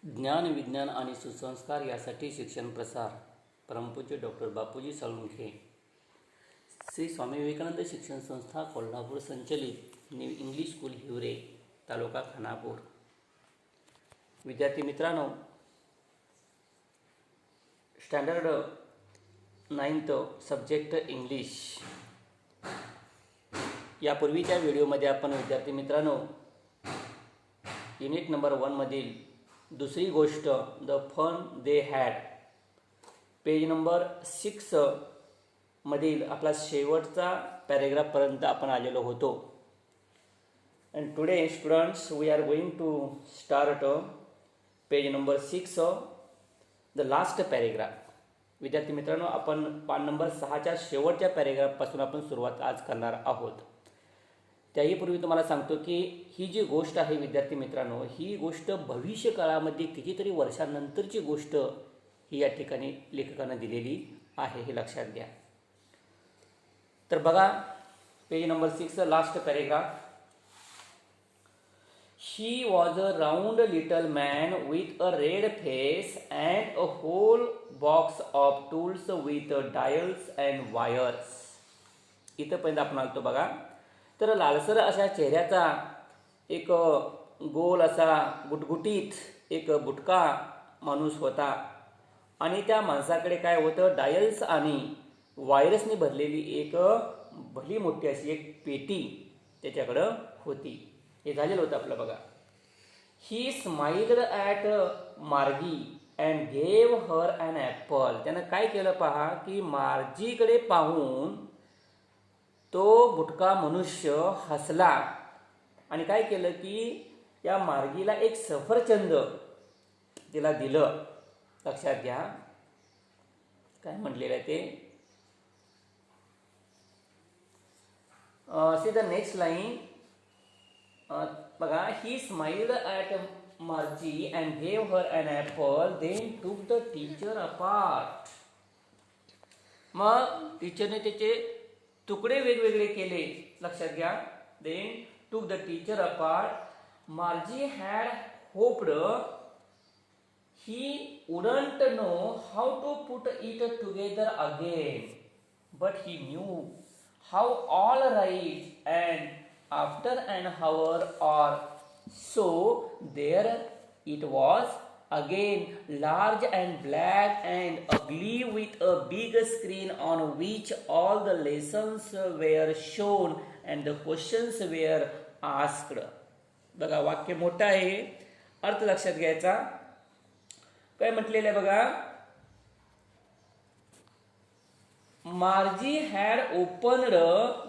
ज्ञान, विज्ञान आणि सुसंस्कार यासाठी शिक्षण प्रसार. परमपूज्य डॉक्टर बापूजी साळुंखे, श्री स्वामी विवेकानंद शिक्षण संस्था कोल्हापूर संचलित न्यू इंग्लिश स्कूल हिवरे, तालुका खानापूर. विद्यार्थी मित्रांनो, स्टँडर्ड 9th सब्जेक्ट इंग्लिश यापूर्वीच्या व्हिडिओमध्ये आपण विद्यार्थी मित्रांनो युनिट नंबर 1 मधील दुसरी गोष्ट the fun they had page number 6 मधील आपला शेवटचा पॅरेग्राफपर्यंत आपण आलेलो होतो. And today students we are going to start page number 6 the last paragraph. विद्यार्थी मित्रांनो, आपण पान नंबर 6च्या शेवटच्या पॅरेग्राफपासून आपण सुरुवात आज करणार आहोत. त्याही पूर्वी तुम्हाला सांगतो की ही जी गोष्ट आहे विद्यार्थी मित्रांनो, ही गोष्ट भविष्य काळामध्ये कितीतरी वर्षांनंतरची गोष्ट ही या ठिकाणी लेखकानं दिलेली आहे, हे लक्षात घ्या. तर बघा page number 6 last paragraph. He was a round little man with a red face and a whole box of tools with dials and wires. इथंपर्यंत आपण आलतो बघा. तर लालसर अशा चेहऱ्याचा एक गोल असा गुटगुटीत एक बुटका माणूस होता आणि त्या माणसाकडे काय होतं, डायल्स आणि वायरसने भरलेली एक भली मोठी अशी एक पेटी त्याच्याकडं होती. हे झालेलं होतं आपलं बघा. He smiled at Margie and gave her an apple. त्यानं काय केलं पहा की मार्जीकडे पाहून तो बुटका मनुष्य हसला आणि काय केलं की या मार्गीला एक सफरचंद तिला दिलं. लक्षात घ्या काय म्हटलेलं आहे ते. सी द नेक्स्ट लाईन बघा. He smiled at Margie and gave her an apple then took the teacher apart. मग टीचरने त्याचे तुकडे वेगवेगळे केले. लक्षात घ्या. Then took the teacher apart. Margie had hoped he wouldn't know how to put it together again, but he knew how all right and after an hour or so there it was again, large and black and ugly, with a big screen on which all the lessons were shown and the questions were asked. बघा वाक्य मोठं आहे, अर्थ लक्षात घ्यायचा. काय म्हटलेलं आहे बघा. Margie had opened,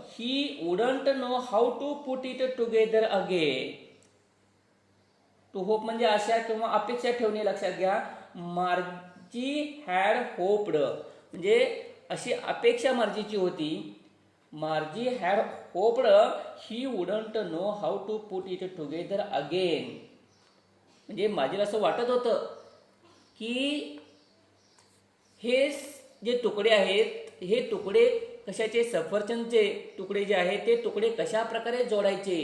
he wouldn't know how to put it together again. To hope म्हणजे आशा किंवा अपेक्षा ठेवणे. लक्षात घ्या. मार्जी हॅड होप्ड म्हणजे अशी अपेक्षा मार्जीची होती. Margie had hoped he wouldn't know how to put it together again. म्हणजे मार्जीला असं वाटत होतं की हे जे तुकडे आहेत हे तुकडे कशाचे, सफरचंदचे तुकडे जे आहेत ते तुकडे कशा प्रकारे जोडायचे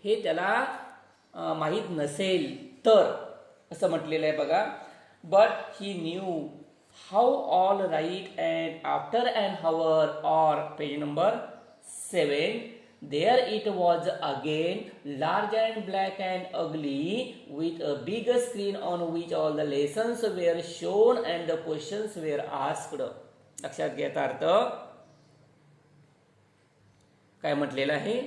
हे त्याला माहीत नसेल तर, असं म्हटलेलं आहे बघा. But he knew how all right and after and hour or page number 7 there it was again, large and black and ugly, with a big screen on which all the lessons were shown and the questions were asked. लक्षात घ्यायचा अर्थ काय म्हटलेलं आहे.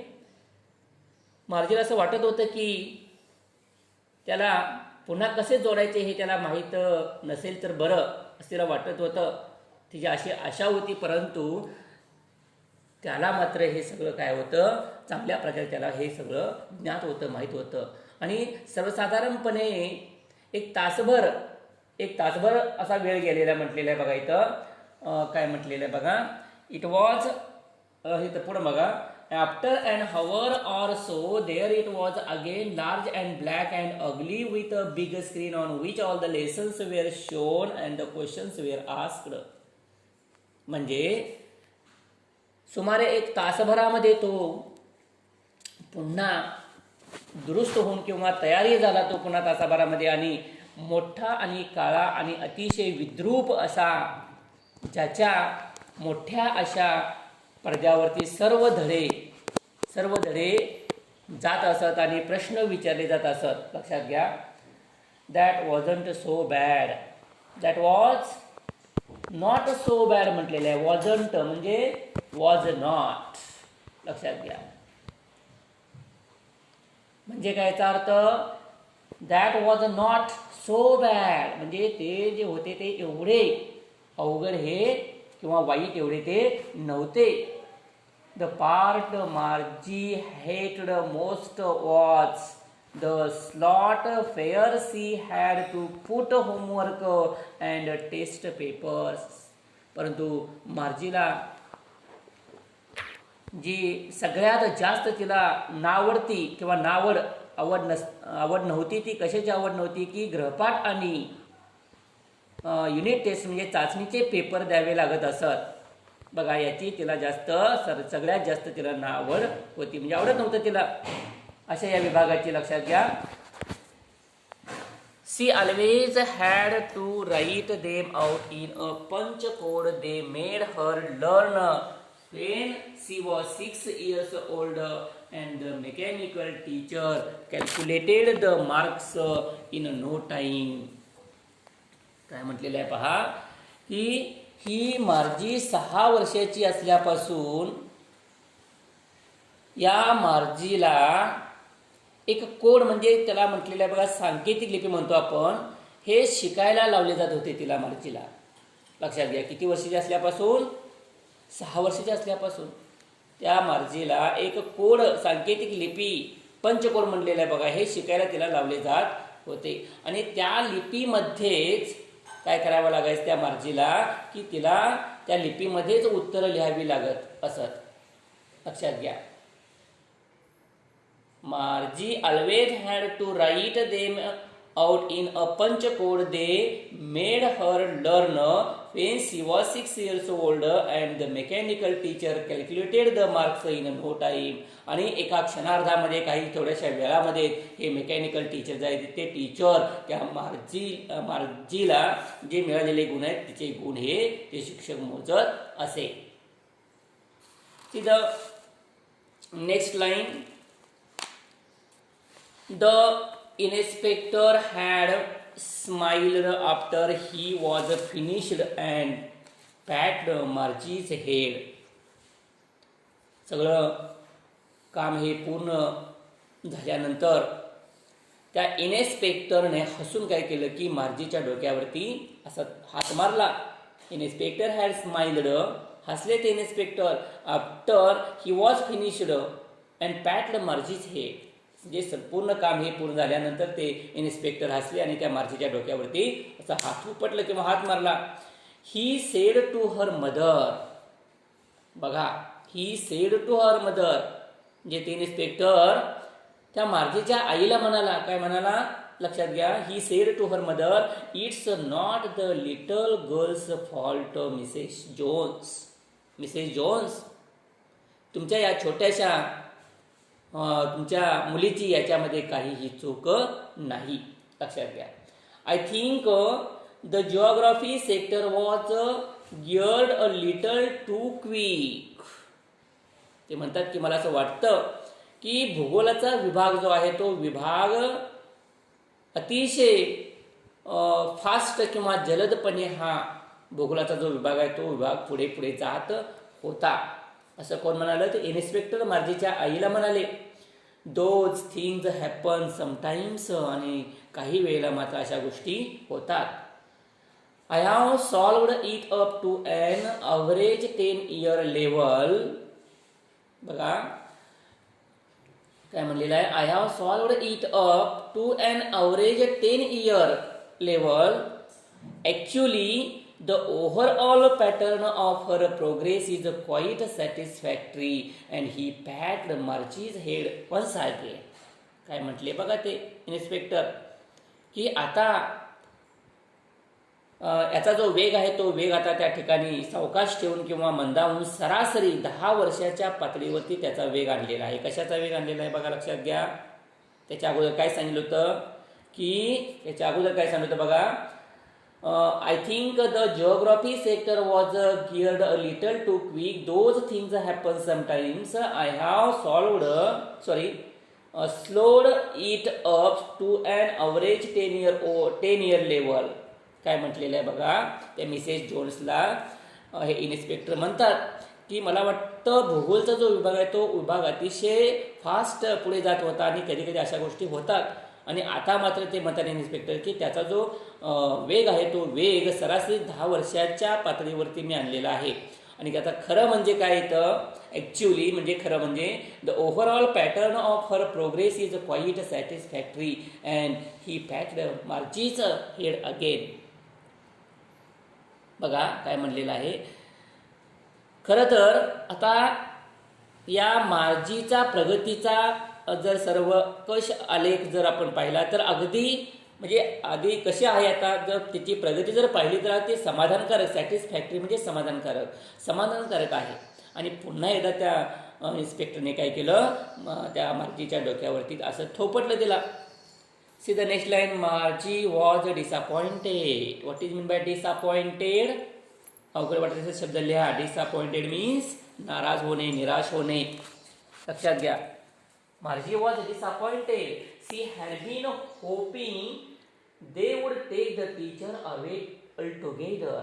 मार्जीला असं वाटत होतं की त्याला पुन्हा कसे जोडायचे हे त्याला माहीत नसेल तर बरं, असं तिला वाटत होतं. तिची अशी आशा होती, परंतु त्याला मात्र हे सगळं काय होतं, चांगल्या प्रकारे त्याला हे सगळं ज्ञात होतं, माहीत होतं. आणि सर्वसाधारणपणे एक तासभर असा वेळ गेलेला म्हटलेला आहे बघा. इथं काय म्हटलेलं आहे बघा. इट वॉज हे तर पुढं बघा. After and hour or so there it was again, large and black and ugly, with a big screen on which all the lessons were shown and the questions were asked. म्हणजे सुमारे एक तासभरामध्ये तो पुन्हा दुरुस्त होऊन किंवा तयारी झाला तो पुन्हा तासाभरामध्ये आणि मोठा आणि काळा आणि अतिशय विद्रूप असा, ज्याच्या मोठ्या अशा पडद्यावरती सर्व धडे जात असत आणि प्रश्न विचारले जात असत. लक्षात घ्या. That wasn't so bad. That was not so bad म्हटलेलं आहे. वॉजंट म्हणजे वॉज नॉट. लक्षात घ्या. म्हणजे काय याचा अर्थ, that was not so bad म्हणजे ते जे होते ते एवढे अवघड हे किंवा वाईट एवढे ते नव्हते. The part Margie hated most was the slot where she had to put homework and test papers. परंतु मार्जीला जी सगळ्यात जास्त तिला नावडती किंवा आवड नव्हती, ती कशाची आवड नव्हती की गृहपाठ आणि युनिट टेस्ट म्हणजे चाचणीचे पेपर द्यावे लागत असत. बघा, याची तिला सगळ्यात जास्त तिला आवड होती, म्हणजे आवडत नव्हतं तिला अशा या विभागाची. लक्षात घ्या. She always had to write them out in a punch code they made her learn when she was 6 years old and the mechanical teacher calculated the marks in no time. काय म्हटलेलं आहे पहा, की ही मार्जी 6 वर्षाची असल्यापासून या मार्जीला एक कोड म्हणजे त्याला म्हटलेलं आहे बघा, सांकेतिक लिपी म्हणतो आपण, हे शिकायला लावले जात होते तिला मार्जीला. लक्षात घ्या. किती वर्षाची असल्यापासून? 6 वर्षाची असल्यापासून त्या मार्जीला एक कोड, सांकेतिक लिपी, पंचकोड म्हणलेलं आहे बघा, हे शिकायला तिला लावले जात होते. आणि त्या लिपीमध्येच काय करावं लागायचं त्या मार्जीला, की तिला त्या लिपीमध्येच उत्तरं लिहावी लागत असत. लक्षात घ्या. Margie always had to write them out in a punch code they made her learn when she was 6 years old and the mechanical teacher calculated the marks in no time. आणि एका क्षणार्धामध्ये, काही थोड्याशा वेळामध्ये हे मेकॅनिकल टीचर जे आहेत ते teacher त्या मार्जीला जे मिळालेले गुण आहेत तिचे गुण हे ते शिक्षक मोजत असे. The next line. The inspector had smiled after he was finished and patted Margie's head. सगळं काम हे पूर्ण झाल्यानंतर त्या इन्स्पेक्टरने हसून काय केलं की मार्जीच्या डोक्यावरती असा हात मारला. इन्स्पेक्टर हॅड स्माइल्ड, हसले ते inspector, after he was finished and patted Margie's head. जे संपूर्ण काम हे पूर्ण झाल्यानंतर ते इन्स्पेक्टर हसले आणि त्या मार्जीच्या डोक्यावरती असा हात उपटलं किंवा हात मारला. He said to her mother. बघा, he said to her mother जे ते इन्स्पेक्टर त्या मार्जीच्या आईला म्हणाला. काय म्हणाला? लक्षात घ्या. He said to her mother, it's not the little girl's fault Mrs Jones. Mrs Jones, तुमच्या या छोट्याशा तुमच्या मुलीची याच्यामध्ये काहीही चूक नाही. लक्षात घ्या. I think the geography sector was geared a little too quick. ते म्हणतात की मला असं वाटतं की भूगोलाचा विभाग जो आहे तो विभाग अतिशय फास्ट किंवा जलदपणे हा भूगोलाचा जो विभाग आहे तो विभाग पुढे पुढे जात होता. असं कोण म्हणालं? तर इन्स्पेक्टर मार्जीच्या आईला म्हणाले. Those things happen sometimes. आणि काही वेळेला मात्र अशा गोष्टी होतात. I have solved it up to an average 10 year level. बघा काय म्हणलेलं आहे. I have solved it up to an average 10 year level. Actually the overall pattern of her progress is quite satisfactory and he patted Margie's head once again. काय म्हटले बघा ते inspector की आता याचा जो वेग आहे तो वेग आता त्या ठिकाणी सावकाश ठेवून किंवा मंदावून सरासरी 10 वर्षाच्या पातळीवरती त्याचा वेग आणलेला आहे. कशाचा वेग आणलेला आहे बघा लक्षात घ्या. त्याच्या अगोदर काय सांगितलं होतं की याच्या अगोदर काय सांगतो बघा, I think the geography sector was geared a little too quick. Those things happen sometimes. I have slowed it up to an average 10-year level. काय म्हटलेलं आहे बघा त्या मिसेस जोन्सला हे इन्स्पेक्टर म्हणतात की मला वाटतं भूगोलचा जो विभाग आहे तो विभाग अतिशय फास्ट पुढे जात होता आणि कधी कधी अशा गोष्टी होतात आणि आता मात्र ते म्हणतात इन्स्पेक्टर की त्याचा जो वेग आहे तो वेग सरासरी 10 वर्षाच्या पातळीवरती मी आणलेला आहे. आणि त्याचा खरं म्हणजे काय तर ॲक्च्युली म्हणजे खरं म्हणजे the overall pattern of her progress is quite satisfactory and he packed Margie's head again. बघा काय म्हणलेलं आहे. खरं तर आता या मार्जीचा प्रगतीचा जर सर्व कश आलेख जर आपण पाहिला तर अगदी म्हणजे आधी कशी आहे आता जर त्याची प्रगती जर पाहिली तर ते समाधानकारक सॅटिस्फॅक्टरी म्हणजे समाधानकारक आहे. आणि पुन्हा एकदा त्या इन्स्पेक्टरने काय केलं त्या मार्जीच्या डोक्यावरती असं थोपटलं तिला. C the next line, मार्जी was disappointed. What is mean by disappointed? अवघड वाटत शब्द लिहा. डिसअपॉइंटेड मीन्स नाराज होणे, निराश होणे. लक्षात घ्या. Margie was disappointed. She had been hoping they would take the teacher away altogether.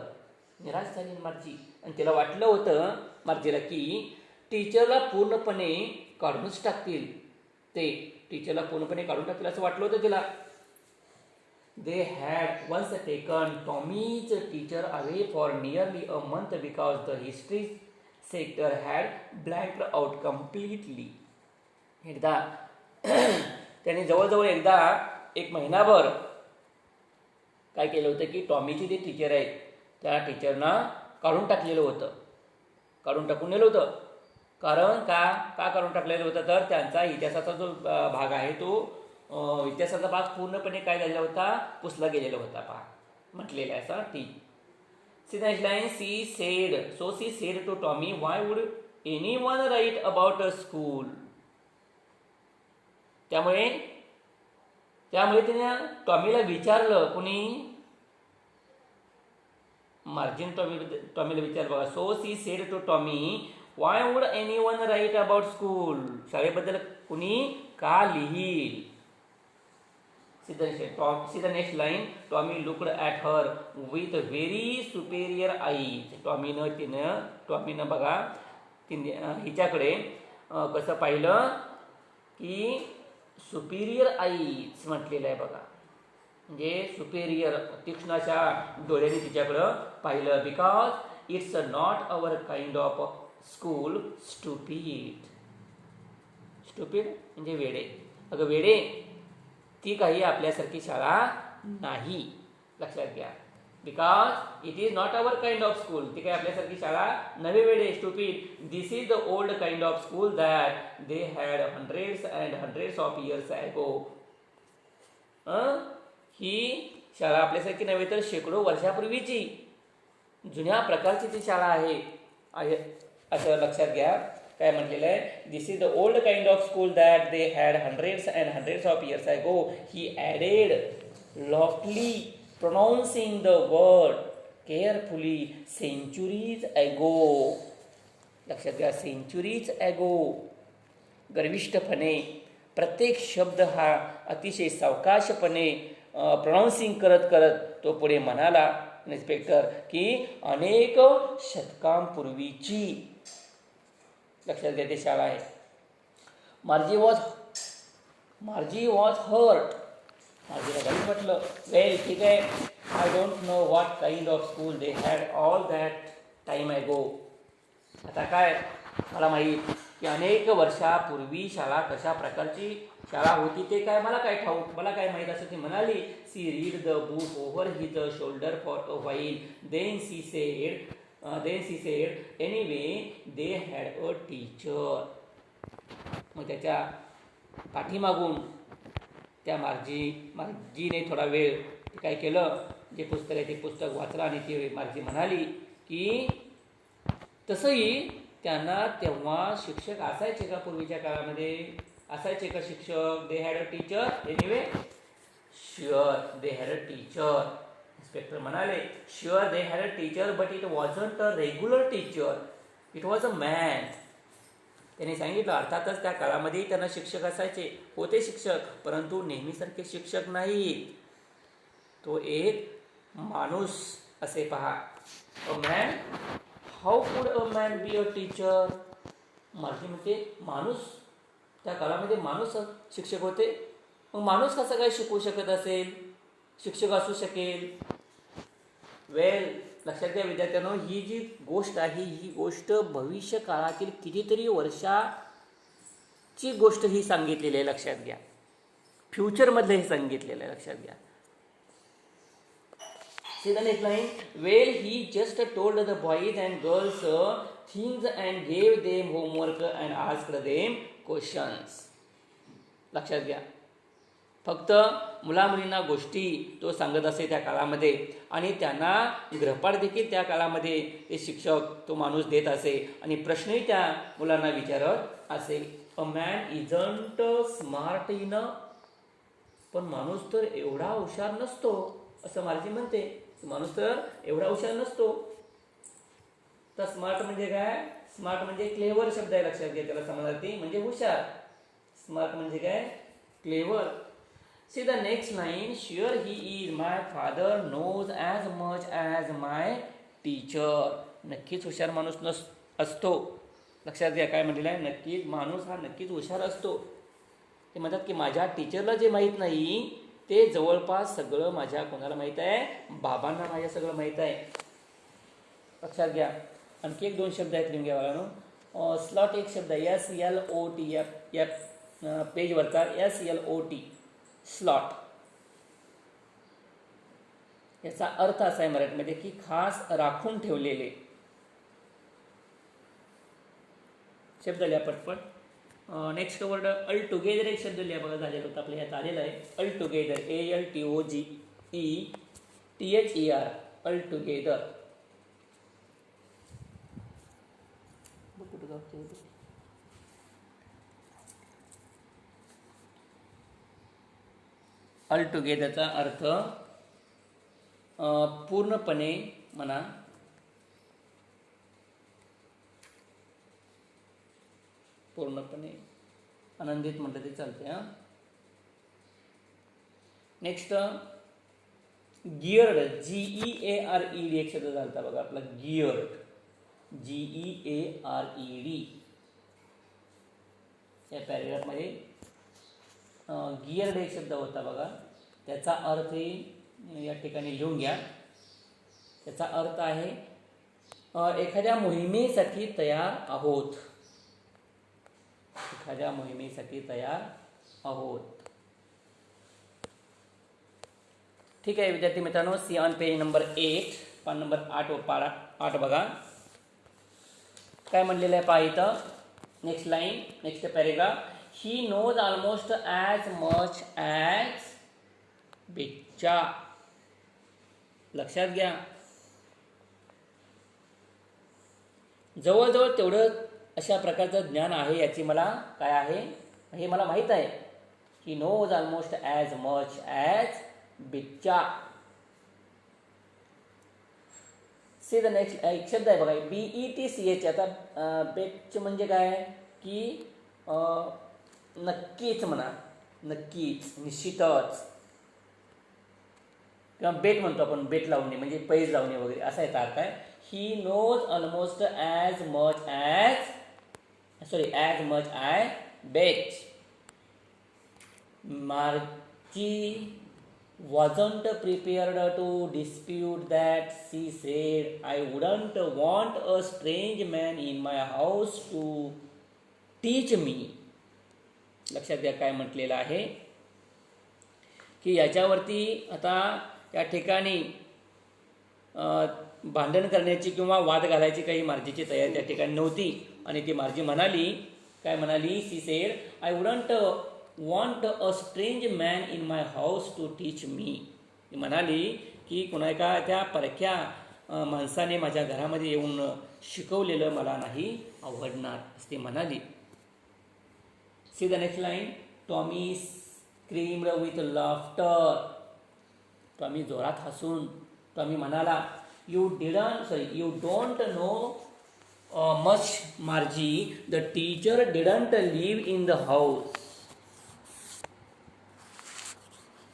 निराश झाली मार्जी आणि तिला वाटलं होतं मार्जीला की टीचरला पूर्णपणे काढूनच टाकतील, ते टीचरला पूर्णपणे काढून टाकतील असं वाटलं होतं तिला. They had once taken Tommy's teacher away for nearly a month because the history sector had blanked out completely. एकदा त्यांनी जवळजवळ एकदा 1 महिनाभर काय केलं होतं की टॉमीची जे टीचर आहेत त्या टीचरना काढून टाकलेलं होतं, काढून टाकून नेलं होतं. कारण का काढून टाकलेलं होतं तर त्यांचा इतिहासाचा जो भाग आहे तो इतिहासाचा भाग पूर्णपणे काय झालेला होता, पुसला गेलेला होता. पहा म्हटलेला आहे असा टी. See the next line, she said to Tommy, why would anyone write about a school. त्यामुळे तिने टॉमीला विचारलं, कुणी मार्जिन टॉमीला विचारलं बघा. So she said to Tommy, why would anyone write about school. शाळेबद्दल कुणी का लिहील. See the next line, Tommy looked at her with very superior eyes. टॉमीनं बघा हिच्याकडे कसं पाहिलं की सुपिरियर आईज म्हटलेलं आहे बघा, म्हणजे सुपेरियर तीक्ष्ण अशा डोळ्यांनी तिच्याकडं पाहिलं. Because it's not our kind of school. Stupid म्हणजे वेडे. अगं वेडे, ती काही आपल्यासारखी शाळा नाही. लक्षात घ्या. Because it is not our kind of school. ती काही आपल्यासारखी शाळा नवे वेडे. Stupid. This is the old kind of school that they had hundreds and hundreds of years ago. ही शाळा आपल्यासारखी नव्हे तर शेकडो वर्षापूर्वीची जुन्या प्रकारची ती शाळा आहे असं लक्षात घ्या. काय म्हटलेलं आहे, this is the old kind of school that they had hundreds and hundreds of years ago. He added loftily, pronouncing the word carefully, centuries ago. लक्षात घ्या, centuries ago. गर्विष्ठपणे प्रत्येक शब्द हा अतिशय सावकाशपणे प्रोनाऊन्सिंग करत करत तो पुढे म्हणाला इन्स्पेक्टर की अनेक शतकांपूर्वीची. लक्षात घ्या, ते शाळा आहे. मार्जी वॉज हर्ट. मार्जीला काही म्हटलं, वेल ठीक आहे, I don't know what kind of school they had all that time ago. आता काय मला माहीत की अनेक वर्षापूर्वी शाळा कशा प्रकारची शाळा होती ते काय मला काय ठाऊक, मला काय माहीत असं ती म्हणाली. She read the book over his shoulder for a while. Then she said anyway they had a teacher. मग त्याच्या पाठीमागून त्या मार्जीने थोडा वेळ काय केलं, जे पुस्तक आहे ते पुस्तक वाचलं आणि ती मार्जी म्हणाली की तसंही त्यांना तेव्हा शिक्षक असायचे का, पूर्वीच्या काळामध्ये असायचे का शिक्षक. They had a teacher anyway. Sure they had a teacher. Inspector म्हणाले sure they had a teacher but it wasn't a regular teacher, it was a man. त्यांनी सांगितलं अर्थातच त्या काळामध्ये त्यांना शिक्षक असायचे, होते शिक्षक, परंतु नेहमीसारखे शिक्षक नाहीत. तो एक माणूस असे पहा. अ मॅन, हाऊ कुड a man be a teacher. मार्जी म्हणते माणूस, त्या काळामध्ये माणूस शिक्षक होते, मग माणूस कसं काय शिकवू शकत असेल, शिक्षक असू शकेल. वेल, लक्षात घ्या विद्यार्थ्यांनो, ही जी गोष्ट आहे ही गोष्ट भविष्य काळातील कितीतरी वर्षाची गोष्ट ही सांगितलेली आहे. लक्षात घ्या, फ्युचरमधलं हे सांगितलेलं आहे. लक्षात घ्या. See the next line. Well, he just told the boys and girls things and gave them homework and asked them questions. लक्षात घ्या, फक्त मुलामुलींना गोष्टी तो सांगत असे त्या काळामध्ये, आणि त्यांना गृहपाठ देखील त्या काळामध्ये ते शिक्षक तो माणूस देत असे, आणि प्रश्नही त्या मुलांना विचारत असे. A man isn't smart in, पण माणूस तर एवढा हुशार नसतो असं मार्जी म्हणते. माणूस तर एवढा हुशार नसतो. तर स्मार्ट म्हणजे काय? स्मार्ट म्हणजे क्लेवर शब्द आहे. लक्षात घ्या, त्याला समानार्थी म्हणजे हुशार. स्मार्ट म्हणजे काय? Clever. See the next line. Sure he is my father knows as much as my teacher. नक्कीच हुशार माणूस असतो. लक्षात घ्या काय म्हटलेलं आहे, नक्कीच माणूस हा नक्कीच हुशार असतो. ते म्हणतात की माझ्या टीचरला जे माहीत नाही ते जवळपास सगळं माझ्या कोणाला माहीत आहे, बाबांना माझ्या सगळं माहीत आहे. लक्षात घ्या. आणखी एक दोन शब्द आहेत, लिहून घ्या बाळांनो. स्लॉट एक शब्द आहे, SLOT, या पेजवरचा SLOT, स्लॉट. याचा अर्थ असा आहे मराठीमध्ये की खास राखून ठेवलेले. शब्द लिहा पटपट. नेक्स्ट वर्ड अल टुगेदर एक शब्द लिहा बघा, झालेलं होतं आपल्या ह्यात आलेलं आहे. Altogether, ALTOGETHER, altogether. अल टुगेदरचा अर्थ पूर्णपणे म्हणा, पूर्णपणे आनंदित म्हटलं ते चालते. हां, नेक्स्ट गिअर्ड, GEARED एक शब्द झाला बघा आपला, गिअर्ड, GEARED. या पॅरेग्राफमध्ये गिअर्ड एक शब्द होता बघा, त्याचा अर्थही या ठिकाणी लिहून घ्या. त्याचा अर्थ आहे एखाद्या मोहिमेसाठी तयार आहोत. एखाद्या मोहिमेसाठी तयार आहोत. ठीक आहे विद्यार्थी मित्रांनो, सी ऑन पेज नंबर 8, पान नंबर 8 बघा काय म्हणलेलं आहे पहा इथं. Next line, next paragraph. He knows almost as much as betcha. लक्षात घ्या, जवळजवळ तेवढं अशा प्रकारचं ज्ञान आहे याची मला काय आहे हे मला माहीत आहे. He knows almost as much as betcha. See the next, एक शब्द आहे बघा, BETCH. आता बेच म्हणजे काय की नक्कीच म्हणा, नक्कीच, निश्चितच, किंवा बेट म्हणतो आपण, बेट लावणे म्हणजे पैज लावणे वगैरे असा याचा अर्थ आहे. He knows almost as much I bet. Margie wasn't prepared to dispute that. She said, I wouldn't want a strange man in my house to teach me. लक्षात घ्या काय म्हटलेलं आहे की याच्यावरती आता या ठिकाणी भांडण करण्याची किंवा वाद घालायची काही मार्जीची तयारी त्या ठिकाणी नव्हती. आणि ती मार्जी म्हणाली, काय म्हणाली, she said, I wouldn't want a strange man in my house to teach me. ती म्हणाली की कुणा एका त्या परक्या माणसाने माझ्या घरामध्ये येऊन शिकवलेलं मला नाही आवडणार, असे ती म्हणाली. C the next line. Tommy screamed with laughter. Tommy जोरात हसून टॉमी म्हणाला, you don't know much मार्जी. The teacher didn't live in the house.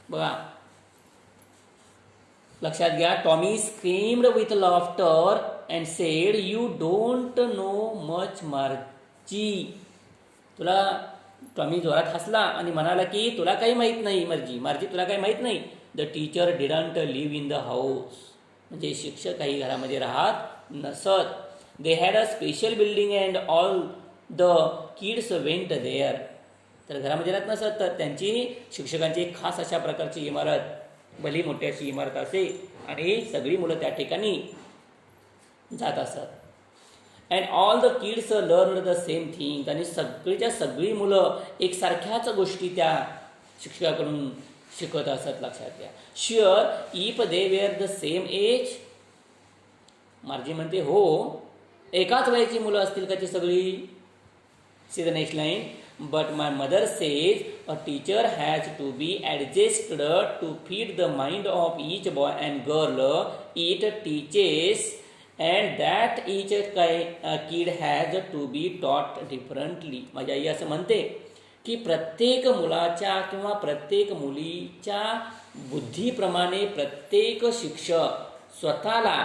बघा लक्षात घ्या. Tommy screamed with laughter and sed, you don't know much मार्जी. Tommy जोरात हसला आणि म्हणाला की तुला काही माहीत नाही मार्जी तुला काही माहीत नाही. The teacher didn't live in the house. म्हणजे शिक्षक काही घरामध्ये राहत नसत. They had a special building and all the kids went there. तर घरामध्ये राहत नसत तर त्यांची शिक्षकांची एक खास अशा प्रकारची इमारत, भली मोठी अशी इमारत असे आणि सगळी मुलं त्या ठिकाणी जात असत. And all the kids learn the same thing. आणि सगळीच्या सगळी मुलं एकसारख्याच गोष्टी त्या शिक्षकाकडून शिकत असत. लक्षात घ्या. Sure if they were the same age. Margie म्हणते हो, एकाच वयाची मुलं असतील का ती सगळी. See the next line. But my mother says a teacher has to be adjusted to feed the mind of each boy and girl. It teaches and that each kid has to be taught differently. माझी आई असं म्हणते की प्रत्येक मुलाच्या किंवा प्रत्येक मुलीच्या बुद्धीप्रमाणे प्रत्येक शिक्षक स्वतःला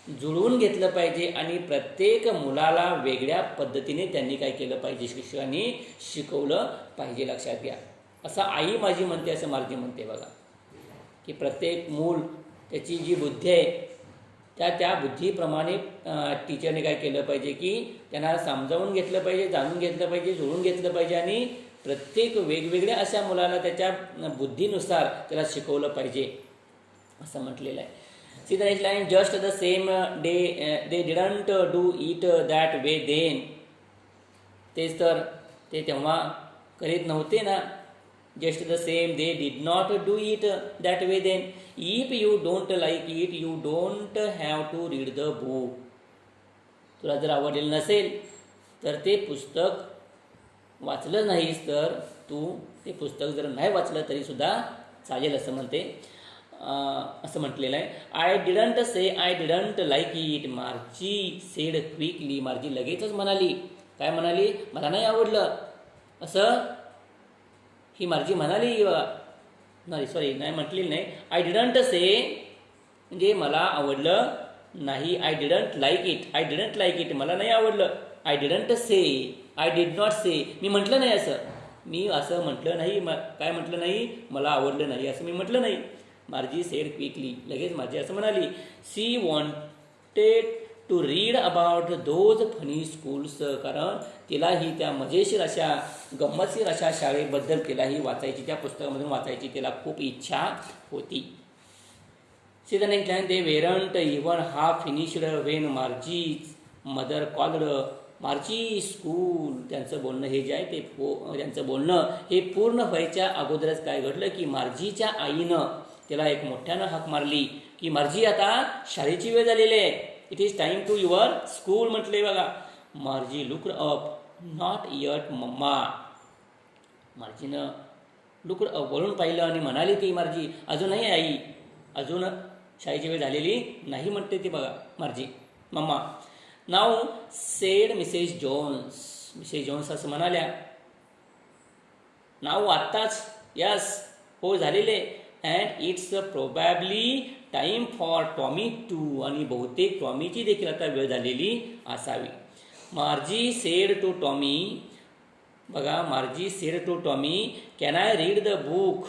जुळवून घेतलं पाहिजे आणि प्रत्येक मुलाला वेगळ्या पद्धतीने त्यांनी काय केलं पाहिजे, शिक्षकांनी शिकवलं पाहिजे. लक्षात घ्या. असं आई माझी म्हणते, असं मार्जी म्हणते. बघा की प्रत्येक मूल त्याची जी बुद्धी आहे त्या बुद्धीप्रमाणे टीचरने काय केलं पाहिजे की त्यांना समजावून घेतलं पाहिजे, जाणून घेतलं पाहिजे, जुळून घेतलं पाहिजे आणि प्रत्येक वेगवेगळ्या अशा मुलाला त्याच्या बुद्धीनुसार त्याला शिकवलं पाहिजे असं म्हटलेलं आहे. See the next line. Just the same they didn't do it that way then. तेच तर ते तेव्हा करीत नव्हते ना. Just the same they did not do it that way then. If you don't like it you don't have to read the book. तुला जर आवडलेलं नसेल तर ते पुस्तक वाचलं नाहीस तर तू ते पुस्तक जर नाही वाचलं तरीसुद्धा चालेल असं म्हणते. असं म्हटलेलं आहे. I didn't say I didn't like it. मार्जी said quickly. मार्जी लगेचच म्हणाली. काय म्हणाली? मला नाही आवडलं असं ही मार्जी म्हणाली. नाही म्हटलेली नाही. आय डिडंट से म्हणजे मला आवडलं नाही. I didn't like it. I didn't like it मला नाही आवडलं. I didn't say. I did not say. मी म्हटलं नाही असं. मी असं म्हटलं नाही. काय म्हटलं नाही? मला आवडलं नाही असं मी म्हटलं नाही. Margie said quickly. लगेच मार्जी असं म्हणाली. She wanted to read about those funny schools. कारण तिलाही त्या मजेशीर अशा गंमतशीर अशा शाळेबद्दल तिलाही वाचायची, त्या पुस्तकामधून वाचायची तिला खूप इच्छा होती. See the next line. They weren't even half finished when Margie's mother called Margie school. त्यांचं बोलणं हे जे आहे ते त्यांचं बोलणं हे पूर्ण व्हायच्या अगोदरच काय घडलं की मार्जीच्या आईनं त्याला एक मोठ्यानं हाक मारली की मार्जी आता शाळेची वेळ झालेली आहे. It is time to your school म्हटले. बघा. Margie looked up. Not yet mamma. मार्जीनं लुक्ड अप वळून पाहिलं आणि म्हणाली ती मार्जी, अजून नाही आई, अजून शाळेची वेळ झालेली नाही म्हणते ती. बघा Margie. Mamma. Now said Mrs Jones. Mrs Jones असं म्हणाल्या. नाव आत्ताच. यस हो झालेले. And it's probably time for Tommy too. आणि बहुतेक टॉमीची देखील आता वेळ झालेली असावी. Margie said to Tommy. बघा. Margie said to Tommy, can I read the book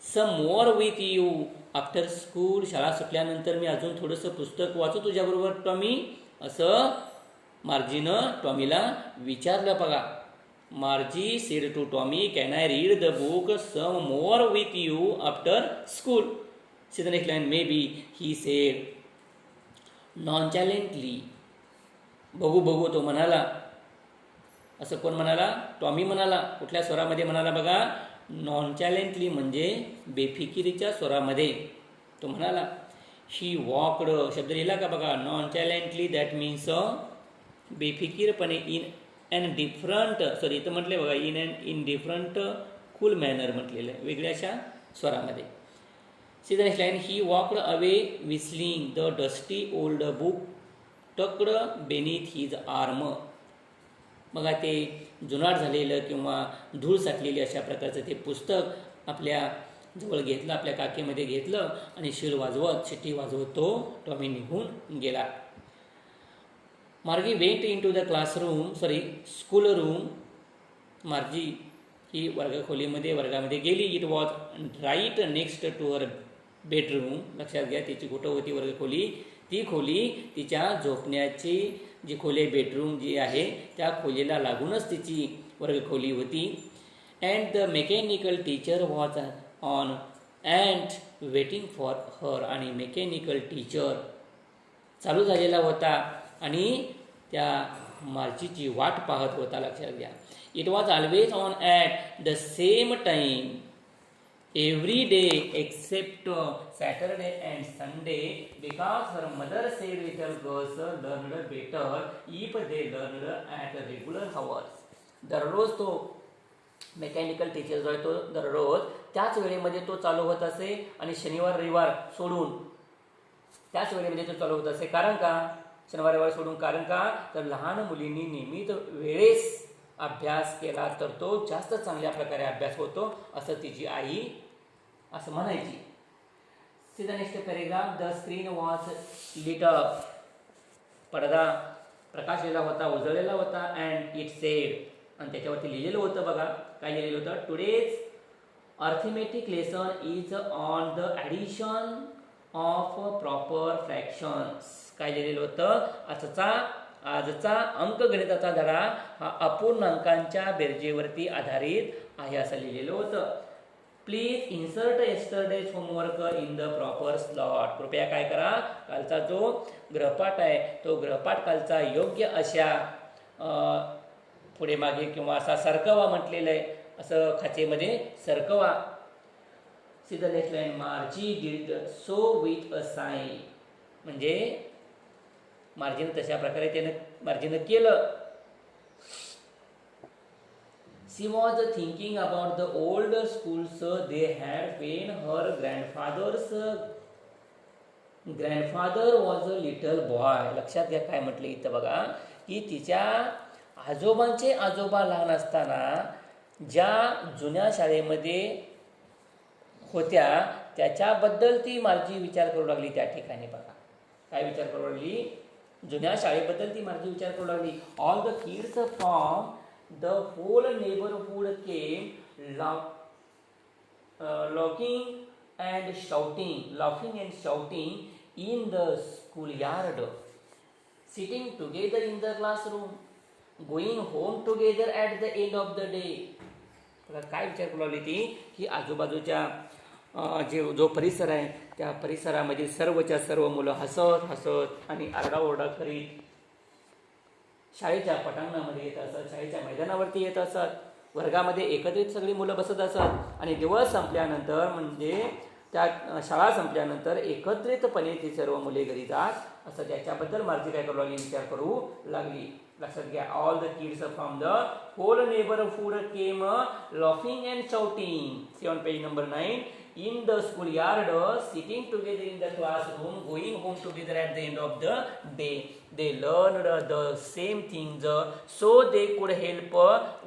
some more with you after school. शाळा सुटल्यानंतर मी अजून थोडंसं पुस्तक वाचू तुझ्याबरोबर टॉमी असं मार्जीनं टॉमीला विचारलं. बघा. Margie said to Tommy, can I read the book some more with you after school. See the next line. Maybe he said nonchalantly. बघू बघू तो म्हणाला. असं कोण म्हणाला? टॉमी म्हणाला. कुठल्या स्वरामध्ये म्हणाला? बघा. नॉनचॅलेंटली म्हणजे बेफिकिरीच्या स्वरामध्ये तो म्हणाला. ही वॉकड शब्द लिहिला का? बघा. नॉनचॅलेंटली दॅट मीन्स बेफिकीरपणे. In and different. सॉरी इथं म्हटले बघा. In and in different cool manner म्हटलेलं आहे, वेगळ्या अशा स्वरामध्ये. See the next line, he walked away whistling the dusty old book tucked beneath his arm. बघा ते जुनाट झालेलं किंवा धूळ साठलेली अशा प्रकारचं ते पुस्तक आपल्या जवळ घेतलं, आपल्या काकेमध्ये घेतलं आणि शिट्टी वाजवत तो टॉमी निघून गेला. Margie went into the school room. Margie ही वर्गामध्ये गेली. It was right next to her bedroom. लक्षात घ्या, तिची कुठं होती वर्गखोली? ती खोली तिच्या झोपण्याची जी खोली बेडरूम जी आहे त्या खोलीला लागूनच तिची वर्गखोली होती. And the mechanical teacher was on and waiting for her. आणि मेकॅनिकल टीचर चालू झालेला होता आणि त्या मार्जीची वाट पाहत होता. लक्षात घ्या, it was always on at the same time every day except Saturday and Sunday, because her mother said little girls learned better if they learned at regular hours. दररोज तो मेकॅनिकल टीचर जो आहे तो दररोज त्याच वेळेमध्ये तो चालू होत असे आणि शनिवार रविवार सोडून त्याच वेळेमध्ये तो चालू होत असे. कारण का शनिवार रविवार सोडून? कारण का तर लहान मुलींनी नियमित वेळेस अभ्यास केला तर तो जास्त चांगल्या प्रकारे अभ्यास होतो असं तिची आई असं म्हणायची. See the next paragraph, the screen was lit up. पडदा प्रकाशलेला होता, उजळलेला होता. अँड इट सेड, आणि त्याच्यावरती लिहिलेलं होतं. बघा काय लिहिलेलं होतं? Today's arithmetic lesson is on the addition of proper fractions. काय लिहिलेलं होतं? आजचा अंकगणिताचा धडा हा अपूर्णांकांच्या बेरजेवरती आधारित आहे असं लिहिलेलं होतं. Please insert yesterday's homework in the proper slot. कृपया काय करा, कालचा जो गृहपाठ आहे तो गृहपाठ कालचा योग्य अशा पुढे मागे किंवा असा सरकवा म्हटलेलं आहे, असं खाचेमध्ये सरकवा. See the next line, Margie did so with a sigh. म्हणजे मार्जीनं तशा प्रकारे मार्जीनं केलं. She was thinking about the old schools they had when her grandfather was a little boy. लक्षात घ्या काय म्हटलं इथं बघा, की तिच्या आजोबांचे आजोबा लहान असताना ज्या जुन्या शाळेमध्ये होत्या त्याच्याबद्दल ती मार्जी विचार करू लागली. त्या ठिकाणी बघा काय विचार करू लागली? जुन्या शाळेबद्दल ती मार्जी विचार करू लागली. All the kids from the whole neighbourhood came laughing and shouting in the schoolyard, sitting together in the classroom, going home together at the end of the day. काय विचार करू लागली ती, की आजूबाजूच्या जो परिसर आहे त्या परिसरामध्ये सर्वच्या सर्व मुलं हसत आणि आरडाओरडा करीत शाळेच्या पटांगणामध्ये येत असत, शाळेच्या मैदानावरती येत असत, वर्गामध्ये एकत्रित सगळी मुलं बसत असत आणि दिवस संपल्यानंतर म्हणजे त्या शाळा संपल्यानंतर एकत्रितपणे ती सर्व मुले घरी जात असं त्याच्याबद्दल मार्जी काय करू लागली, विचार करू लागली. लक्षात घ्या, all the kids from the whole neighbourhood came laughing and shouting. See on page number 9. In the schoolyard, sitting together in the classroom, going home together at the end of the day. They learned the same things so they could help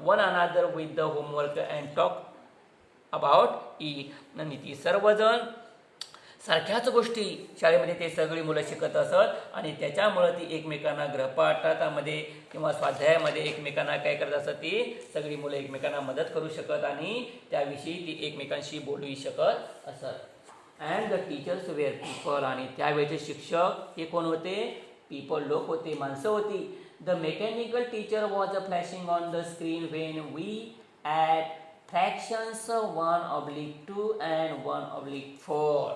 one another with the homework and talk about it. आणि ती सर्वजण सारख्याच गोष्टी शाळेमध्ये ते सगळी मुलं शिकत असत आणि त्याच्यामुळं ती एकमेकांना गृहपाठामध्ये किंवा स्वाध्यायामध्ये एकमेकांना काय करत असत, ती सगळी मुलं एकमेकांना मदत करू शकत आणि त्याविषयी ती एकमेकांशी बोलू शकत असत. And the teachers were people. आणि त्यावेळेचे शिक्षक हे कोण होते? पीपल, लोक होते, माणसं होती. The mechanical teacher was flashing on the screen when we at fractions 1/2 and 1/4.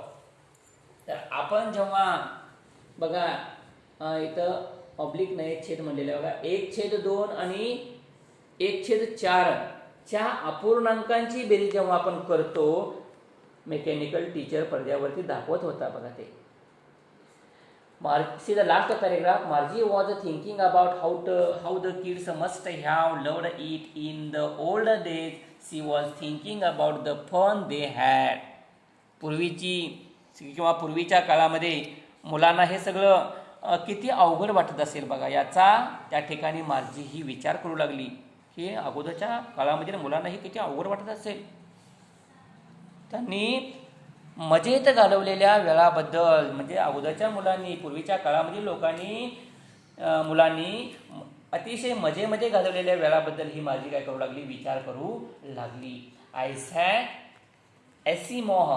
तर आपण जेव्हा बघा इथं ऑब्लिक नाही छेद म्हणलेलं आहे बघा, 1/2 आणि 1/4 च्या अपूर्णांकांची बेरीज जेव्हा आपण करतो, मेकॅनिकल टीचर पडद्यावरती दाखवत होता बघा ते. See the last paragraph. Margie was thinking about how the kids must have loved it in the old days. She was thinking about the fun they had. पूर्वीच्या काळामध्ये मुलांना हे सगळं किती अवघड वाटत असेल बघा, याचा त्या ठिकाणी मार्जी ही विचार करू लागली. हे अगोदरच्या काळामध्ये मुलांना हे किती अवघड वाटत असेल. त्यांनी मजेत घालवलेल्या वेळाबद्दल, म्हणजे अगोदरच्या मुलांनी, पूर्वीच्या काळामध्ये मुलांनी अतिशय मजेमध्ये घालवलेल्या वेळाबद्दल ही मार्जी काय करू लागली, विचार करू लागली. आयझॅक एसिमोह,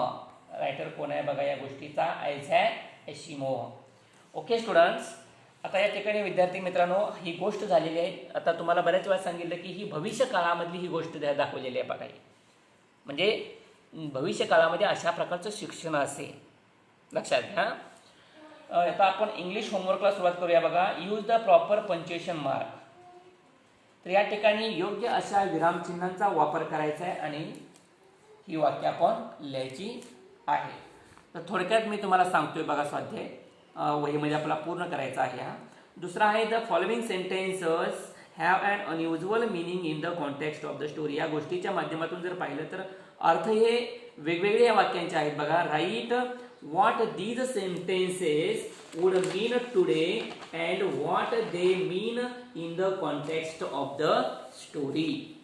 रायटर कोण आहे बघा या गोष्टीचा, आयझॅक एसिमोह. ओके स्टुडंट्स, आता या ठिकाणी विद्यार्थी मित्रांनो ही गोष्ट झालेली आहे. आता तुम्हाला बऱ्याच वेळा सांगितलं की ही भविष्य काळामधली ही गोष्ट दाखवलेली आहे बघा. म्हणजे भविष्य काळामध्ये अशा प्रकारचं शिक्षण असेल, लक्षात घ्या. आता आपण इंग्लिश होमवर्कला सुरुवात करूया बघा. Use the proper punctuation mark. तर या ठिकाणी योग्य अशा विरामचिन्हांचा वापर करायचा आहे आणि ही वाक्य आपण लिहायची आहे. तर थोडक्यात मी तुम्हाला सांगतोय बघा, स्वाध्याय वहीमध्ये आपला पूर्ण करायचा आहे हा. दुसरा आहे the following sentences have an unusual meaning in the context of the story. या गोष्टीच्या माध्यमातून जर पाहिलं तर अर्थ हे वेगवेगळे या वाक्यांचे आहेत बघा. Write what these sentences would mean today and what they mean in the context of the story.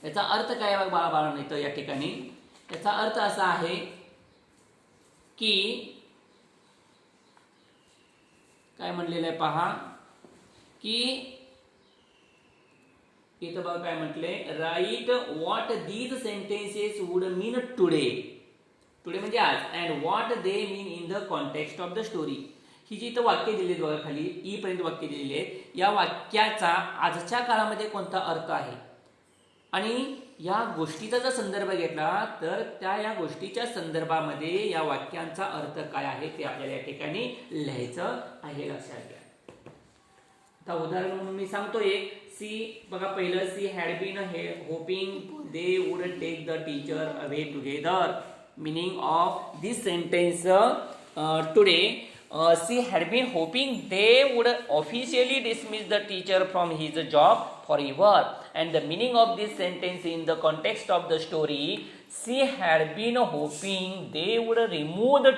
याचा अर्थ काय बघा बाळाबाळांनो, इथं या ठिकाणी याचा अर्थ असा आहे की काय म्हणलेलं आहे पहा, की इथं बघा काय म्हटले, right what these sentences would mean today. Today म्हणजे आज. And what they mean in the context of the story. ही जी इथं वाक्य दिली आहेत बघा, खाली ई पर्यंत वाक्य दिलेली आहेत. या वाक्याचा आजच्या काळामध्ये कोणता अर्थ आहे आणि या गोष्टीचा जर संदर्भ घेतला तर या गोष्टीच्या संदर्भामध्ये या वाक्यांचा अर्थ काय आहे ते आपल्याला या ठिकाणी लिहायचं आहे, लक्षात घ्या. आता उदाहरण म्हणून मी सांगतो एक. सी बघा पहिलं, she had been hoping they would take the teacher away together. Meaning of this sentence today, she had been hoping they would officially dismiss the teacher from his job forever. And the meaning of this sentence in the context of the story, she had been hoping they would remove the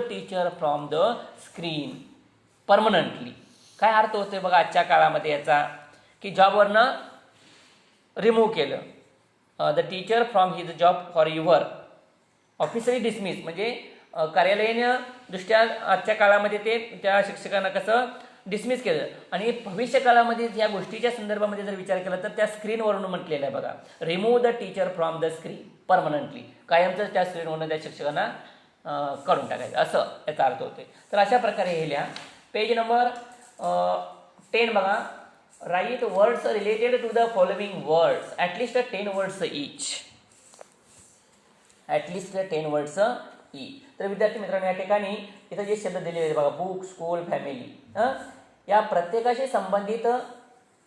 teacher from the screen permanently. काय अर्थ होतोय बघा आजच्या काळामध्ये याचा, की जॉबवरनं remove केलं. The teacher from his job forever. Officially dismiss म्हणजे कार्यालयीन दृष्ट्या आजच्या काळामध्ये ते त्या शिक्षकांना कसं डिसमिस केलं. आणि भविष्य काळामध्ये या गोष्टीच्या संदर्भामध्ये जर विचार केला तर त्या स्क्रीनवरून म्हटलेलं आहे बघा, remove the teacher from the screen permanently. कायमच त्या स्क्रीनवरून त्या शिक्षकांना काढून टाकायचं, असं याचा अर्थ होतोय. तर अशा प्रकारे हे लिहा. पेज नंबर 10 बघा. Write words related to the following words, at least 10 words each. At least 10 words each. तर विद्यार्थी मित्रांनो या ठिकाणी इथं जे शब्द दिलेले आहेत बघा, बुक, स्कूल, फॅमिली, या प्रत्येकाशी संबंधित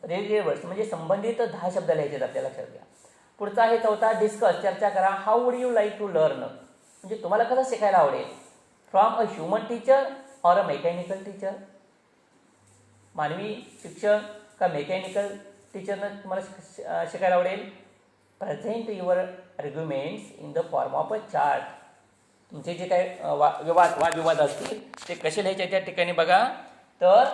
रिलेटेड वर्ड्स म्हणजे संबंधित 10 शब्द लिहायचे आपल्याला, लक्षात घ्या. पुढचा आहे चौथा, डिस्कस, चर्चा करा. How would you like to learn, म्हणजे तुम्हाला कसं शिकायला आवडेल. From a human teacher or a mechanical teacher. मानवी शिक्षक का मेकॅनिकल टीचरनं तुम्हाला शिकायला आवडेल. Present your arguments in the form of a chart. तुमचे जे काही वादविवाद असतील ते कसे लिहायचे त्या ठिकाणी बघा. तर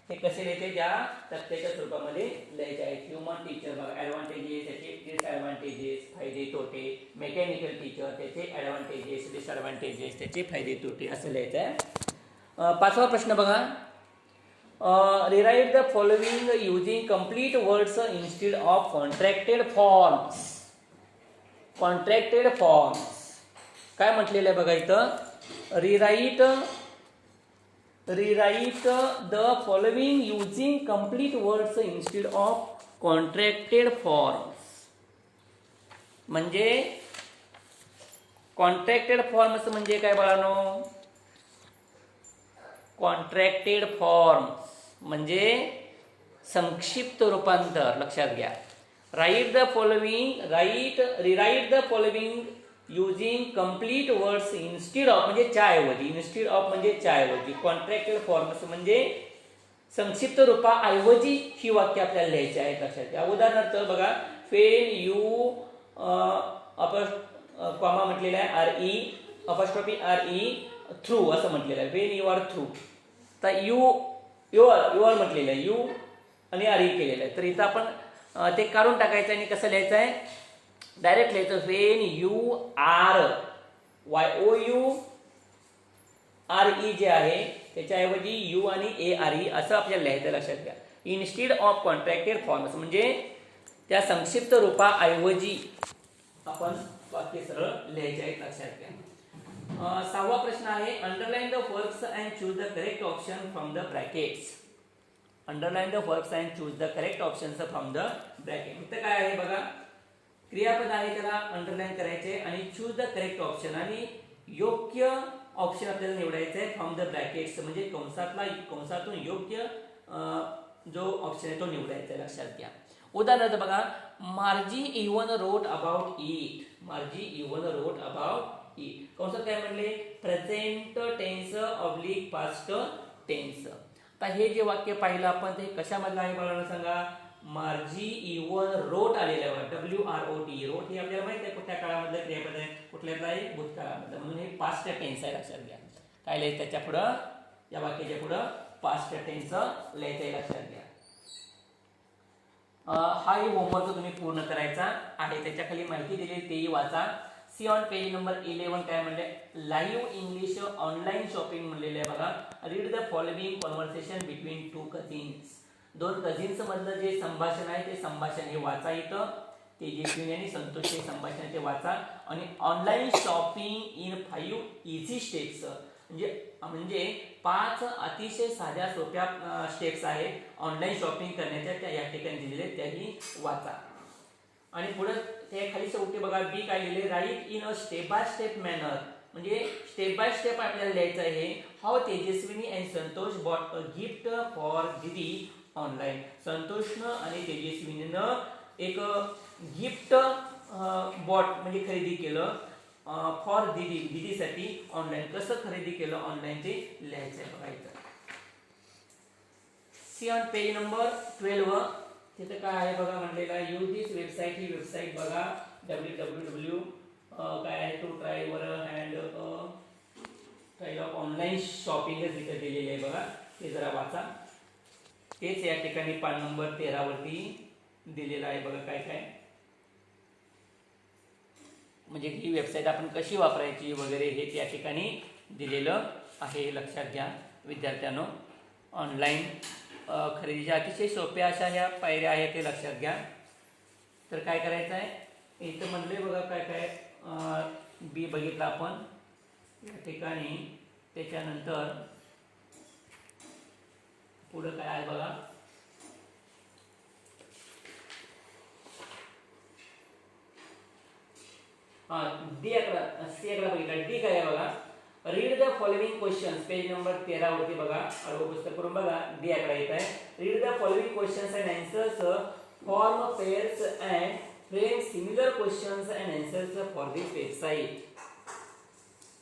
ते कसे लिहायचे त्या तक्त्याच्या स्वरूपामध्ये लिहायचे आहेत. ह्युमन टीचर बघा, ॲडव्हान्टेजेस, त्याचे डिसॲडव्हान्टेजेस, फायदे तोटे. मेकॅनिकल टीचर, त्याचे ॲडव्हान्टेजेस, डिसॲडव्हान्टेजेस, त्याचे फायदे तोटे, असं लिहायचं आहे. 5वा प्रश्न बघा. Rewrite the following using complete words instead of contracted forms. Contracted forms काय म्हटलेलं आहे बघा इथं. Rewrite the following using complete words instead of contracted forms. म्हणजे कॉन्ट्रॅक्टेड फॉर्म्स म्हणजे काय बाळांनो. कॉन्ट्रॅक्टेड फॉर्म्स म्हणजे संक्षिप्त रूपांतर, लक्षात घ्या. Rewrite the following using complete words instead of म्हणजे च्याऐवजी. इन्स्टेड ऑफ म्हणजे च्याऐवजी. कॉन्ट्रॅक्टेड फॉर्म्स म्हणजे संक्षिप्त रूपाऐवजी ही वाक्य आपल्याला लिहायची आहेत, लक्षात घ्या. उदाहरणार्थ बघा, वेन यू कॉमा म्हटलेला आहे RE अपॉस्ट्रॉफी RE थ्रू असं म्हटलेलं आहे. When you are through. तर युअर म्हटलेलं आहे, यू आणि RE केलेलं आहे. तर इथं आपण ते काढून टाकायचं आणि कसं लिहायचं आहे, डायरेक्ट लिहायचं वेन यू आर YOURE जे आहे त्याच्याऐवजी यू आणि ARE असं आपल्याला लिहायचं, लक्षात घ्या. इन्स्टीड ऑफ कॉन्ट्रॅक्टेड फॉर्म्स म्हणजे त्या संक्षिप्त रूपाऐवजी आपण वाक्य सरळ लिहायचे आहेत, लक्षात घ्या. 6वा प्रश्न आहे underline the verbs and choose the correct option from the brackets. Underline the verbs and choose the correct option from the bracket. इथं काय आहे बघा, क्रियापद आहे त्याला अंडरलाईन करायचे आणि चूज द करेक्ट ऑप्शन आणि योग्य ऑप्शन आपल्याला निवडायचं आहे फ्रॉम द ब्रॅकेट्स म्हणजे कंसातून योग्य जो ऑप्शन आहे तो निवडायचा आहे, लक्षात घ्या. उदाहरणार्थ बघा, Margie even wrote about it. Margie even wrote about it. कंसात काय म्हणले, present tense oblique past tense. आता हे जे वाक्य पाहिलं आपण ते कशामधलं आहे मला सांगा. मार्जी इवन रोट आलेलं आहे, WROT. रोट हे आपल्याला माहिती आहे कुठल्या काळामधलं क्रियापद आहे, कुठल्यातलं आहे, भूतकाळामधलं, म्हणून हे पास्ट टेन्स आहे, लक्षात घ्या. काय लिहायचं त्याच्या पुढं, या वाक्याच्या पुढं पास्ट टेन्स लिहायचं आहे, लक्षात घ्या. हाही होमवर्क तुम्ही पूर्ण करायचा आहे. त्याच्या खाली माहिती दिली तेही वाचा. सी ऑन पेज नंबर 11 काय म्हणले, लाईव्ह इंग्लिश ऑनलाईन शॉपिंग म्हणलेलं आहे बघा. Read the following conversation between 2 cousins. 2 cousins मधलं जे संभाषण आहे ते संभाषण हे वाचा. इथं तेजस्विनी आणि संतोषचे संभाषण ते वाचा. आणि online shopping in 5 easy steps म्हणजे 5 अतिशय साध्या सोप्या स्टेप्स आहेत ऑनलाईन शॉपिंग करण्याच्या, त्या या ठिकाणी दिलेले त्याही वाचा. आणि पुढे ते खाली शेवटी बघा बी काय लिहिले, write in a step by step manner म्हणजे स्टेप बाय स्टेप आपल्याला लिहायचं आहे. How Tejaswini and Santosh bought a gift for Didi online. संतोषनं आणि तेजस्विनीनं एक गिफ्ट बॉट म्हणजे खरेदी केलं फॉर दीदीसाठी ऑनलाईन. कसं खरेदी केलं ऑनलाईन ते लिहायचं आहे बघा इथं. सी ऑन पेज नंबर 12 तिथे काय आहे बघा म्हणलेला, use this website. He website बघा www काय आहे, टू ट्राय वर hand trial of online shopping तिथे दिलेली आहे बघा, ते जरा वाचा. तेच या ठिकाणी पान नंबर 13 वरती दिलेला आहे बघा काय काय, म्हणजे ही वेबसाईट आपण कशी वापरायची वगैरे हे त्या ठिकाणी दिलेलं आहे, लक्षात घ्या विद्यार्थ्यांनो. ऑनलाईन खरेदीच्या अतिशय सोप्या अशा ह्या पायऱ्या आहेत ते लक्षात घ्या. तर काय करायचं आहे इथं म्हणले बघा काय काय, बी बघितलं आपण या ठिकाणी. त्याच्यानंतर पुढं काय आहे बघा, डी आकडा सी आकडा बघितला. डी काय आहे बघा, read the following questions. Page number 13 वरती बघा, आडवं पुस्तक करून बघा. डी आकडा येत आहे. Read the following questions and answers, form pairs and frame similar questions and answers for this website.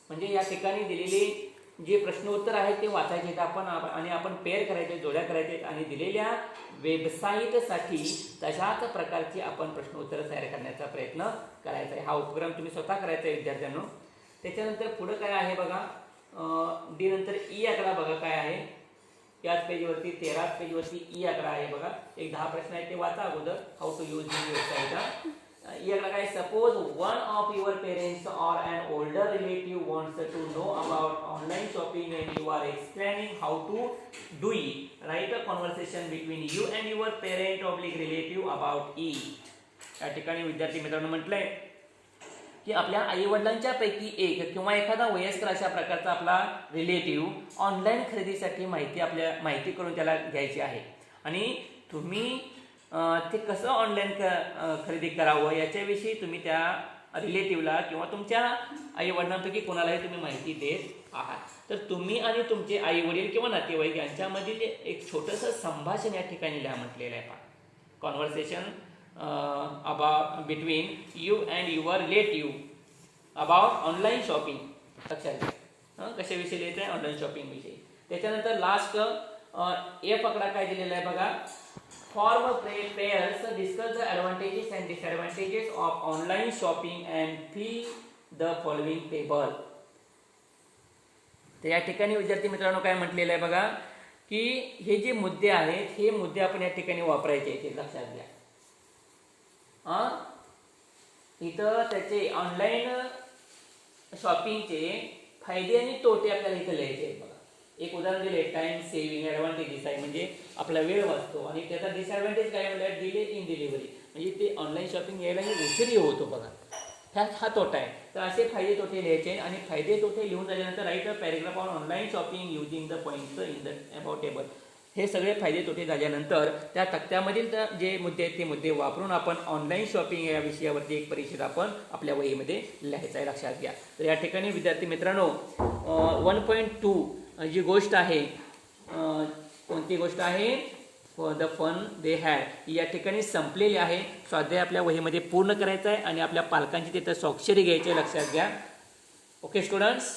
म्हणजे या ठिकाणी दिलेली जे प्रश्न उत्तर आहेत ते वाचायचे आहेत आपण आणि आपण पेअर करायचे, जोड्या करायचे आणि दिलेल्या वेबसाईटसाठी तशाच प्रकारची आपण प्रश्न उत्तर तयार करण्याचा प्रयत्न करायचा आहे. हा उपक्रम तुम्ही स्वतः करायचा आहे विद्यार्थ्यांनो. त्याच्यानंतर पुढे काय आहे बघा, डी नंतर ई आकडा बघा काय आहे. याच पेजवरती 13 पेजवरती ई आकडा आहे बघा. एक 10 प्रश्न आहेत ते वाचा अगोदर. How to use this website. ई आकडा काय, suppose one of your parents or an older relative wants to know about online shopping and you are explaining how to do it. Write a conversation between you and your parent oblique relative about it. या ठिकाणी विद्यार्थी मित्रांनो म्हटलंय की आपल्या आई वडिलांच्या पैकी एक किंवा एखादा वयस्कर अशा प्रकारचा आपला रिलेटिव्ह ऑनलाईन खरेदीसाठी माहिती करून त्याला घ्यायची आहे आणि तुम्ही ते कसं ऑनलाईन खरेदी करावं याच्याविषयी तुम्ही त्या रिलेटिव्हला किंवा तुमच्या आई वडिलांपैकी कोणालाही तुम्ही माहिती देत आहात. तर तुम्ही आणि तुमचे आई वडील किंवा नातेवाईक यांच्यामधील एक छोटंसं संभाषण या ठिकाणी लिहा म्हटलेलं आहे. Conversation about between you and your relative about online shopping. लक्षात घ्या कशाविषयी लिहायचं आहे, ऑनलाईन शॉपिंग विषयी. त्याच्यानंतर लास्ट एफ आकडा काय दिलेला आहे बघा, form pairs discuss the advantages and disadvantages of online shopping and fill the following table. तर या ठिकाणी विद्यार्थी मित्रांनो काय म्हटलेलं आहे बघा की हे जे मुद्दे आहेत हे मुद्दे आपण या ठिकाणी वापरायचे आहेत, लक्षात घ्या. इथं त्याचे ऑनलाईन शॉपिंगचे फायदे आणि तोटे आपल्याला इथं लिहायचे आहेत बघा. एक उदाहरण दिले, टाइम सेव्हिंग ॲडव्हान्टेजेस आहे म्हणजे आपला वेळ वाचतो, आणि त्याचा डिसएडव्हान्टेज काय म्हणलं, डिले इन डिलिव्हरी म्हणजे ते ऑनलाईन शॉपिंग यायलाही उशिरी होतो बघा, हा तोटा आहे. तर असे फायदे तोटे लिहायचे आणि फायदे तोटे लिहून झाल्यानंतर right a paragraph on online shopping using the points in the about table. हे सगळे फायदे तोटे झाल्यानंतर त्या तक्त्यामधील जे मुद्दे आहेत ते मुद्दे वापरून आपण ऑनलाईन शॉपिंग या विषयावरती एक परिच्छेद आपण आपल्या वहीमध्ये लिहायचा आहे, लक्षात घ्या. तर या ठिकाणी विद्यार्थी मित्रांनो 1.2 जी गोष्ट आहे, कोणती गोष्ट आहे, द फन दे हॅड, या ठिकाणी संपलेली आहे. स्वाध्याय आपल्या वहीमध्ये पूर्ण करायचा आहे आणि आपल्या पालकांची तिथं स्वाक्षरी घ्यायची आहे, लक्षात घ्या. Okay students.